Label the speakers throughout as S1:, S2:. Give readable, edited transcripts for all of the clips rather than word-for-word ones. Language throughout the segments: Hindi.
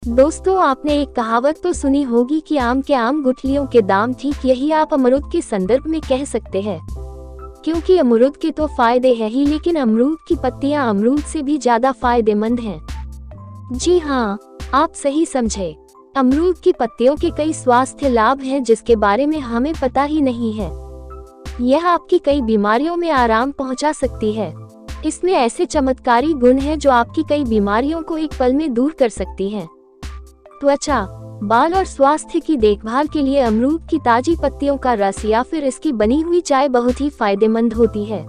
S1: दोस्तों, आपने एक कहावत तो सुनी होगी कि आम के आम गुठलियों के दाम, ठीक यही आप अमरूद के संदर्भ में कह सकते हैं। क्योंकि अमरूद के तो फायदे हैं ही, लेकिन अमरूद की पत्तियां अमरूद से भी ज्यादा फायदेमंद हैं। जी हाँ, आप सही समझे। अमरूद की पत्तियों के कई स्वास्थ्य लाभ हैं जिसके बारे में हमें पता ही नहीं है। यह आपकी कई बीमारियों में आराम पहुंचा सकती है। इसमें ऐसे चमत्कारी गुण हैं जो आपकी कई बीमारियों को एक पल में दूर कर सकती हैं। त्वचा, बाल और स्वास्थ्य की देखभाल के लिए अमरूद की ताजी पत्तियों का रस या फिर इसकी बनी हुई चाय बहुत ही फायदेमंद होती है।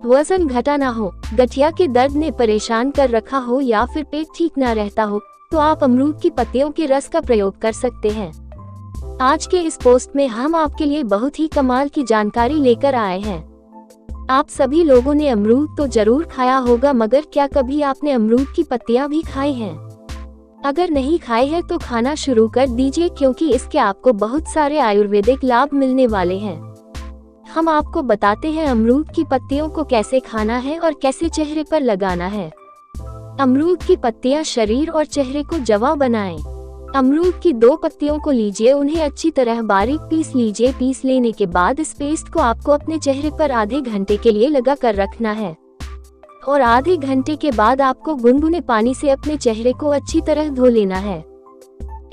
S1: वजन घटाना हो, गठिया के दर्द ने परेशान कर रखा हो या फिर पेट ठीक न रहता हो, तो आप अमरूद की पत्तियों के रस का प्रयोग कर सकते हैं। आज के इस पोस्ट में हम आपके लिए बहुत ही कमाल की जानकारी लेकर आए हैं। आप सभी लोगों ने अमरूद तो जरूर खाया होगा, मगर क्या कभी आपने अमरूद की पत्तियां भी खाई हैं? अगर नहीं खाए हैं तो खाना शुरू कर दीजिए, क्योंकि इसके आपको बहुत सारे आयुर्वेदिक लाभ मिलने वाले हैं। हम आपको बताते हैं अमरूद की पत्तियों को कैसे खाना है और कैसे चेहरे पर लगाना है। अमरूद की पत्तियां शरीर और चेहरे को जवां बनाएं। अमरूद की 2 पत्तियों को लीजिए, उन्हें अच्छी तरह बारीक पीस लीजिए। पीस लेने के बाद इस पेस्ट को आपको अपने चेहरे पर आधे घंटे के लिए लगा कर रखना है और आधे घंटे के बाद आपको गुनगुने पानी से अपने चेहरे को अच्छी तरह धो लेना है।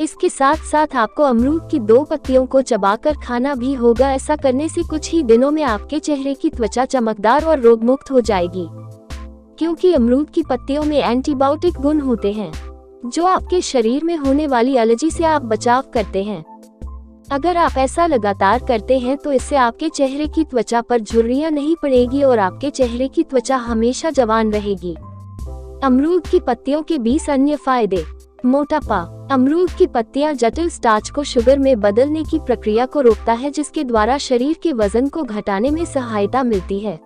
S1: इसके साथ साथ आपको अमरूद की 2 पत्तियों को चबाकर खाना भी होगा। ऐसा करने से कुछ ही दिनों में आपके चेहरे की त्वचा चमकदार और रोगमुक्त हो जाएगी, क्योंकि अमरूद की पत्तियों में एंटीबायोटिक गुण होते हैं जो आपके शरीर में होने वाली एलर्जी से आप बचाव करते हैं। अगर आप ऐसा लगातार करते हैं तो इससे आपके चेहरे की त्वचा पर झुर्रियां नहीं पड़ेगी और आपके चेहरे की त्वचा हमेशा जवान रहेगी। अमरूद की पत्तियों के 20 अन्य फायदे। मोटापा, अमरूद की पत्तियां जटिल स्टार्च को शुगर में बदलने की प्रक्रिया को रोकता है, जिसके द्वारा शरीर के वजन को घटाने में सहायता मिलती है।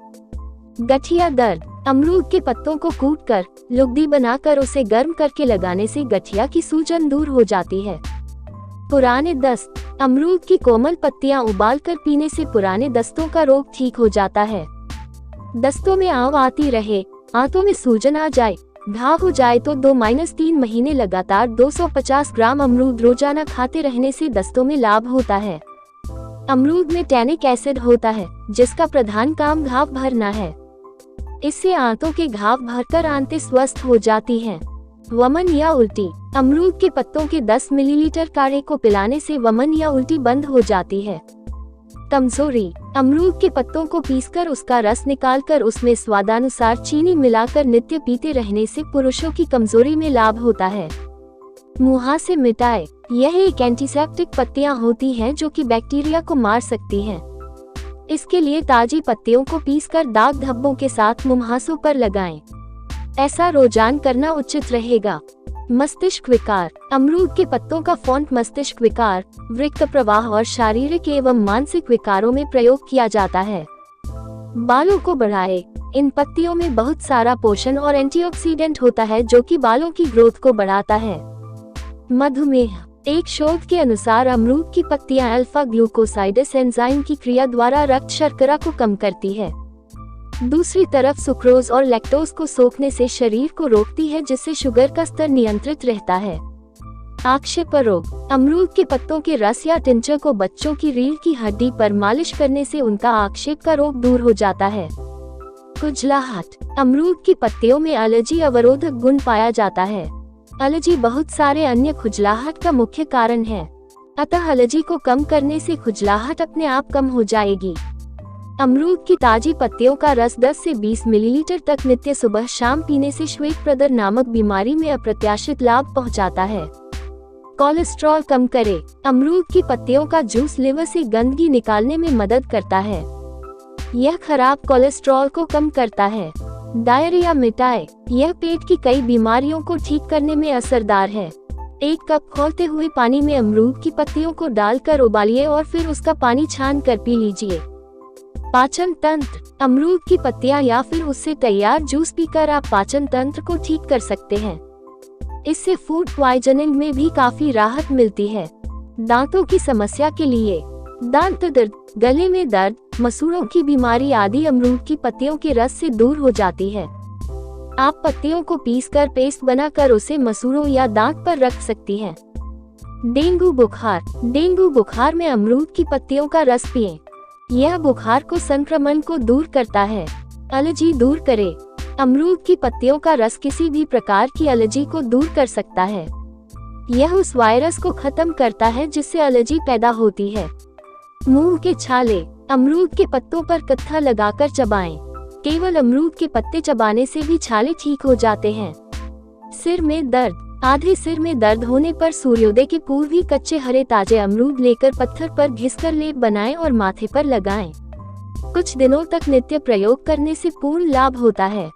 S1: गठिया दर्द, अमरूद के पत्तों को कूटकर लुगदी बनाकर उसे गर्म करके लगाने से गठिया की सूजन दूर हो जाती है। पुराने दस्त, अमरूद की कोमल पत्तियां उबालकर पीने से पुराने दस्तों का रोग ठीक हो जाता है। दस्तों में आव आती रहे, आंतों में सूजन आ जाए, घाव हो जाए तो 2-3 महीने लगातार 250 ग्राम अमरूद रोजाना खाते रहने से दस्तों में लाभ होता है। अमरूद में टैनिक एसिड होता है, जिसका प्रधान काम घाव भरना है। इससे आंतों के घाव भरकर आंतें स्वस्थ हो जाती हैं। वमन या उल्टी, अमरूद के पत्तों के 10 मिलीलीटर काढ़े को पिलाने से वमन या उल्टी बंद हो जाती है। कमजोरी, अमरूद के पत्तों को पीसकर उसका रस निकालकर उसमें स्वादानुसार चीनी मिलाकर नित्य पीते रहने से पुरुषों की कमजोरी में लाभ होता है। मुहासे मिटाए, यह एक एंटीसेप्टिक पत्तियां होती हैं जो कि बैक्टीरिया को मार सकती हैं। इसके लिए ताजी पत्तियों को पीसकर दाग धब्बों के साथ मुहासों पर लगाएं। ऐसा रोजाना करना उचित रहेगा। मस्तिष्क विकार, अमरूद के पत्तों का फॉन्ट मस्तिष्क विकार, वृक्क प्रवाह और शारीरिक एवं मानसिक विकारों में प्रयोग किया जाता है। बालों को बढ़ाए, इन पत्तियों में बहुत सारा पोषण और एंटीऑक्सीडेंट होता है जो कि बालों की ग्रोथ को बढ़ाता है। मधुमेह, एक शोध के अनुसार अमरूद की पत्तियां अल्फा ग्लूकोसाइडस एंजाइम की क्रिया द्वारा रक्त शर्करा को कम करती है। दूसरी तरफ सुक्रोज और लैक्टोज को सोखने से शरीर को रोकती है, जिससे शुगर का स्तर नियंत्रित रहता है। आक्षेप रोग, अमरूद के पत्तों के रस या टिंचर को बच्चों की रीढ़ की हड्डी पर मालिश करने से उनका आक्षेप का रोग दूर हो जाता है। खुजलाहट, अमरूद की पत्तियों में एलर्जी अवरोधक गुण पाया जाता है। एलर्जी बहुत सारे अन्य खुजलाहट का मुख्य कारण है, अतः एलर्जी को कम करने से खुजलाहट अपने आप कम हो जाएगी। अमरूद की ताजी पत्तियों का रस 10 से 20 मिलीलीटर तक नित्य सुबह शाम पीने से श्वेत प्रदर नामक बीमारी में अप्रत्याशित लाभ पहुंचाता है। कोलेस्ट्रॉल कम करे, अमरूद की पत्तियों का जूस लिवर से गंदगी निकालने में मदद करता है। यह खराब कोलेस्ट्रॉल को कम करता है। डायरिया मिटाए, यह पेट की कई बीमारियों को ठीक करने में असरदार है। 1 कप खौलते हुए पानी में अमरूद की पत्तियों को डालकर उबालिए और फिर उसका पानी छान कर पी लीजिए। पाचन तंत्र, अमरूद की पत्तियां या फिर उससे तैयार जूस पीकर आप पाचन तंत्र को ठीक कर सकते हैं। इससे फूड पॉइजनिंग में भी काफी राहत मिलती है। दांतों की समस्या के लिए, दांत दर्द, गले में दर्द, मसूड़ों की बीमारी आदि अमरूद की पत्तियों के रस से दूर हो जाती है। आप पत्तियों को पीसकर पेस्ट बनाकर उसे मसूड़ों या दांत पर रख सकती हैं। डेंगू बुखार में अमरूद की पत्तियों का रस पिएं। यह बुखार को संक्रमण को दूर करता है। एलर्जी दूर करे। अमरूद की पत्तियों का रस किसी भी प्रकार की एलर्जी को दूर कर सकता है। यह उस वायरस को खत्म करता है जिससे एलर्जी पैदा होती है। मुंह के छाले, अमरूद के पत्तों पर कत्था लगाकर चबाएं। केवल अमरूद के पत्ते चबाने से भी छाले ठीक हो जाते हैं। सिर में दर्द, आधे सिर में दर्द होने पर सूर्योदय के पूर्व ही कच्चे हरे ताजे अमरूद लेकर पत्थर पर घिसकर लेप बनाएं और माथे पर लगाएं। कुछ दिनों तक नित्य प्रयोग करने से पूर्ण लाभ होता है।